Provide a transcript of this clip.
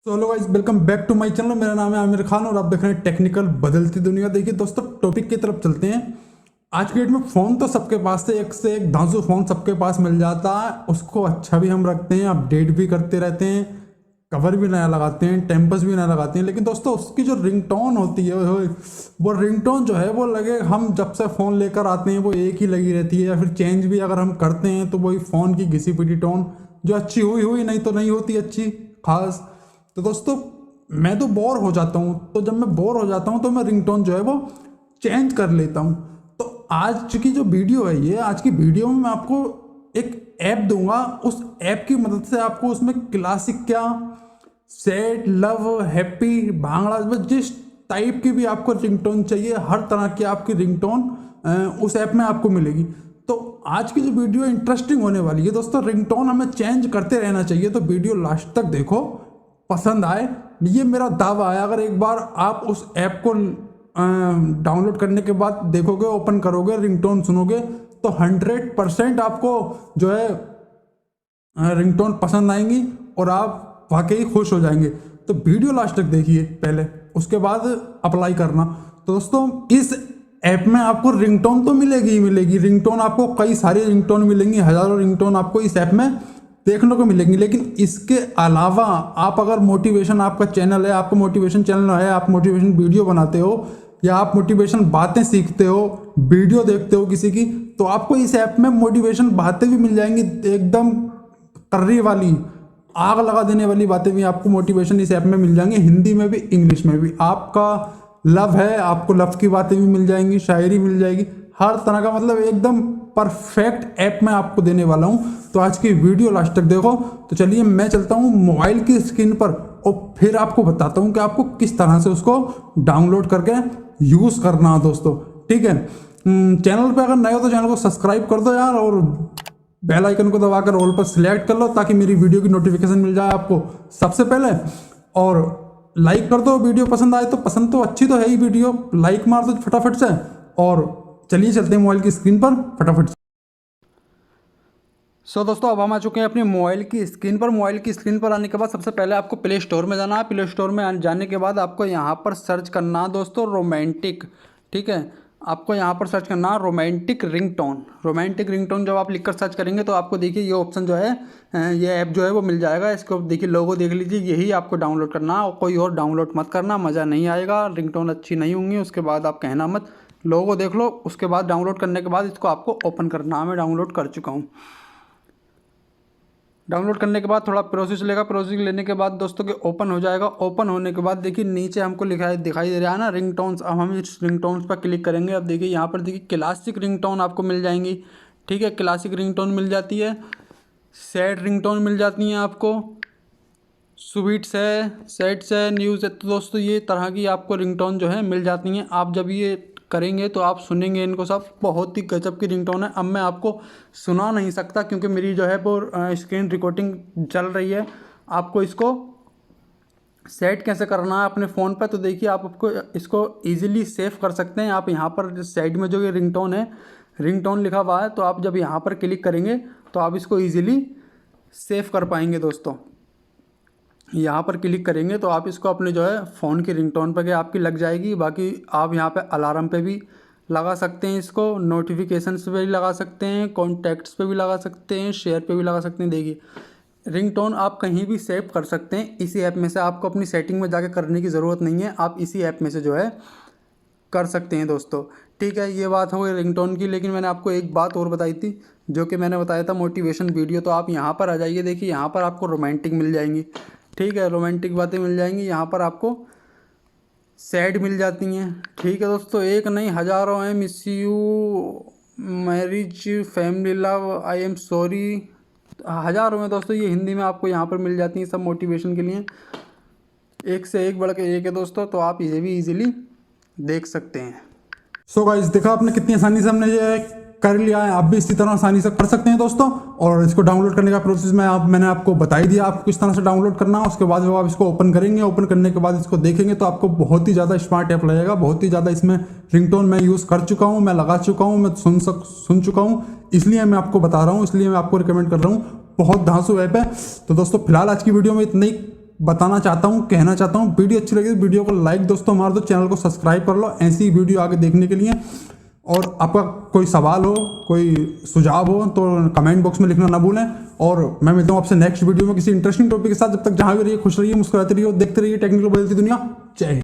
तो hello guys, welcome back to my channel. मेरा नाम है आमिर खान और आप देख रहे हैं टेक्निकल बदलती दुनिया। देखिए दोस्तों, टॉपिक की तरफ चलते हैं। आज के डेट में फ़ोन तो सबके पास से एक धांसू फ़ोन सबके पास मिल जाता है। उसको अच्छा भी हम रखते हैं, अपडेट भी करते रहते हैं, कवर भी नया लगाते हैं, टेम्पर्स भी नया लगाते हैं। लेकिन दोस्तों, उसकी जो रिंगटोन होती है वो रिंगटोन जो है वो लगे हम जब से फ़ोन लेकर आते हैं वो एक ही लगी रहती है, या फिर चेंज भी अगर हम करते हैं तो वही फ़ोन की घिसी पिटी टोन जो अच्छी हुई हुई नहीं तो नहीं होती अच्छी खास। तो दोस्तों, मैं तो बोर हो जाता हूँ, तो जब मैं बोर हो जाता हूँ तो मैं रिंगटोन जो है वो चेंज कर लेता हूँ। तो आज की जो वीडियो है, ये आज की वीडियो में मैं आपको एक ऐप दूंगा। उस ऐप की मदद से आपको उसमें क्लासिक क्या, सैड, लव, हैप्पी, भांगड़ा, जिस टाइप की भी आपको रिंगटोन चाहिए, हर तरह की आपकी रिंगटोन उस ऐप में आपको मिलेगी। तो आज की जो वीडियो इंटरेस्टिंग होने वाली है दोस्तों। रिंगटोन हमें चेंज करते रहना चाहिए, तो वीडियो लास्ट तक देखो, पसंद आए, ये मेरा दावा है। अगर एक बार आप उस ऐप को डाउनलोड करने के बाद देखोगे, ओपन करोगे, रिंगटोन सुनोगे, तो 100% आपको जो है रिंगटोन पसंद आएंगी और आप वाकई खुश हो जाएंगे। तो वीडियो लास्ट तक देखिए पहले, उसके बाद अप्लाई करना। तो दोस्तों, इस ऐप में आपको रिंगटोन तो मिलेगी ही मिलेगी। रिंगटोन आपको कई सारी रिंगटोन मिलेंगी, हज़ारों रिंगटोन आपको इस ऐप में देखने को मिलेंगी। लेकिन इसके अलावा आप अगर मोटिवेशन, आपका चैनल है, आपका मोटिवेशन चैनल है, आप मोटिवेशन वीडियो बनाते हो, या आप मोटिवेशन बातें सीखते हो, वीडियो देखते हो किसी की, तो आपको इस ऐप में मोटिवेशन बातें भी मिल जाएंगी। एकदम कर्री वाली, आग लगा देने वाली बातें भी आपको मोटिवेशन इस ऐप में मिल जाएंगी, हिंदी में भी, इंग्लिश में भी। आपका लव है, आपको लव की बातें भी मिल जाएंगी, शायरी मिल जाएगी, हर तरह का, मतलब एकदम परफेक्ट ऐप मैं आपको देने वाला हूं। तो आज की वीडियो लास्ट तक देखो। तो चलिए मैं चलता हूं मोबाइल की स्क्रीन पर और फिर आपको बताता हूं कि आपको किस तरह से उसको डाउनलोड करके यूज़ करना है दोस्तों। ठीक है, चैनल पे अगर नए हो तो चैनल को सब्सक्राइब कर दो यार, और बेल आइकन को दबाकर ऑल पर सिलेक्ट कर लो, ताकि मेरी वीडियो की नोटिफिकेशन मिल जाए आपको सबसे पहले। और लाइक कर दो, वीडियो पसंद आए तो। पसंद तो अच्छी तो है ही वीडियो, लाइक मार दो फटाफट से। और चलिए चलते हैं मोबाइल की स्क्रीन पर फटाफट से। दोस्तों, अब हम आ चुके हैं अपनी मोबाइल की स्क्रीन पर। मोबाइल की स्क्रीन पर आने के बाद सबसे पहले आपको प्ले स्टोर में जाना है। प्ले स्टोर में जाने के बाद आपको यहाँ पर सर्च करना है दोस्तों रोमांटिक। ठीक है, आपको यहाँ पर सर्च करना है रोमांटिक रिंगटोन। रोमांटिक रिंगटोन जब आप लिखकर सर्च करेंगे तो आपको देखिए ये ऑप्शन जो है, ये ऐप जो है वो मिल जाएगा। इसको देखिए, लोगो देख लीजिए, यही आपको डाउनलोड करना है और कोई और डाउनलोड मत करना, मज़ा नहीं आएगा, रिंगटोन अच्छी नहीं होंगी। उसके बाद आप कहना मत, लोगो देख लो, उसके बाद डाउनलोड करने के बाद इसको आपको ओपन करना है। मैं डाउनलोड कर चुका हूँ। डाउनलोड करने के बाद थोड़ा प्रोसेस लेगा, प्रोसेस लेने के बाद दोस्तों के ओपन हो जाएगा। ओपन होने के बाद देखिए नीचे हमको दिखाई दे रहा है ना रिंगटोन्स। अब हम इस रिंगटोन्स पर क्लिक करेंगे। अब देखिए यहाँ पर देखिए क्लासिक रिंगटोन आपको मिल जाएंगी। ठीक है, क्लासिक रिंगटोन मिल जाती है, सैड रिंगटोन मिल जाती हैं आपको, स्वीट्स है, सैड्स है, न्यूज़ है। तो दोस्तों, ये तरह की आपको रिंगटोन जो है मिल जाती हैं। आप जब ये करेंगे तो आप सुनेंगे इनको, सब बहुत ही गजब की रिंगटोन है। अब मैं आपको सुना नहीं सकता क्योंकि मेरी जो है वो स्क्रीन रिकॉर्डिंग चल रही है। आपको इसको सेट कैसे करना है अपने फ़ोन पर, तो देखिए आप आपको इसको इजीली सेव कर सकते हैं। आप यहाँ पर साइड में जो ये रिंगटोन है, रिंगटोन लिखा हुआ है, तो आप जब यहाँ पर क्लिक करेंगे तो आप इसको ईजिली सेव कर पाएंगे दोस्तों। यहाँ पर क्लिक करेंगे तो आप इसको अपने जो है फ़ोन की रिंगटोन पर आपकी लग जाएगी। बाकी आप यहाँ पे अलार्म पे भी लगा सकते हैं, इसको नोटिफिकेशंस पे भी लगा सकते हैं, कॉन्टैक्ट्स पे भी लगा सकते हैं, शेयर पे भी लगा सकते हैं। देखिए, रिंगटोन आप कहीं भी सेव कर सकते हैं इसी ऐप में से। आपको अपनी सेटिंग में जाके करने की ज़रूरत नहीं है, आप इसी ऐप में से जो है कर सकते हैं दोस्तों। ठीक है, ये बात हो गई रिंगटोन की। लेकिन मैंने आपको एक बात और बताई थी, जो कि मैंने बताया था मोटिवेशन वीडियो। तो आप यहाँ पर आ जाइए, देखिए यहाँ पर आपको रोमांटिक मिल जाएंगी। ठीक है, रोमांटिक बातें मिल जाएंगी। यहाँ पर आपको सैड मिल जाती हैं। ठीक है दोस्तों, एक नहीं हज़ारों हैं। Miss you, marriage, family, love, I am sorry, हज़ारों में दोस्तों। ये हिंदी में आपको यहाँ पर मिल जाती हैं, सब मोटिवेशन के लिए, एक से एक बढ़ के एक है दोस्तों। तो आप इसे भी ईजिली देख सकते हैं। सो गाइस, देखा आपने कितनी आसानी से हमने ये कर लिया है। आप भी इसी तरह आसानी से कर सकते हैं दोस्तों। और इसको डाउनलोड करने का प्रोसेस मैंने आपको बता ही दिया, आपको किस तरह से डाउनलोड करना है। उसके बाद जब आप इसको ओपन करेंगे, ओपन करने के बाद इसको देखेंगे तो आपको बहुत ही ज़्यादा स्मार्ट ऐप लगेगा। बहुत ही ज़्यादा इसमें रिंगटोन मैं यूज़ कर चुका हूँ, मैं लगा चुका हूँ, मैं सुन चुका हूँ, इसलिए मैं आपको बता रहा हूँ, इसलिए मैं आपको रिकमेंड कर रहा हूँ। बहुत धांसू ऐप है। तो दोस्तों, फिलहाल आज की वीडियो में इतना ही। बताना चाहता हूँ, कहना चाहता हूँ। वीडियो अच्छी लगी तो वीडियो को लाइक दोस्तों मार दो, चैनल को सब्सक्राइब कर लो ऐसी वीडियो आगे देखने के लिए। और आपका कोई सवाल हो, कोई सुझाव हो तो कमेंट बॉक्स में लिखना ना भूलें। और मैं मिलता हूँ आपसे नेक्स्ट वीडियो में किसी इंटरेस्टिंग टॉपिक के साथ। जब तक जहाँ भी रहिए खुश रहिए, मुस्कुराते रहिए, देखते रहिए टेक्निकल बदलती दुनिया। जय हिंद।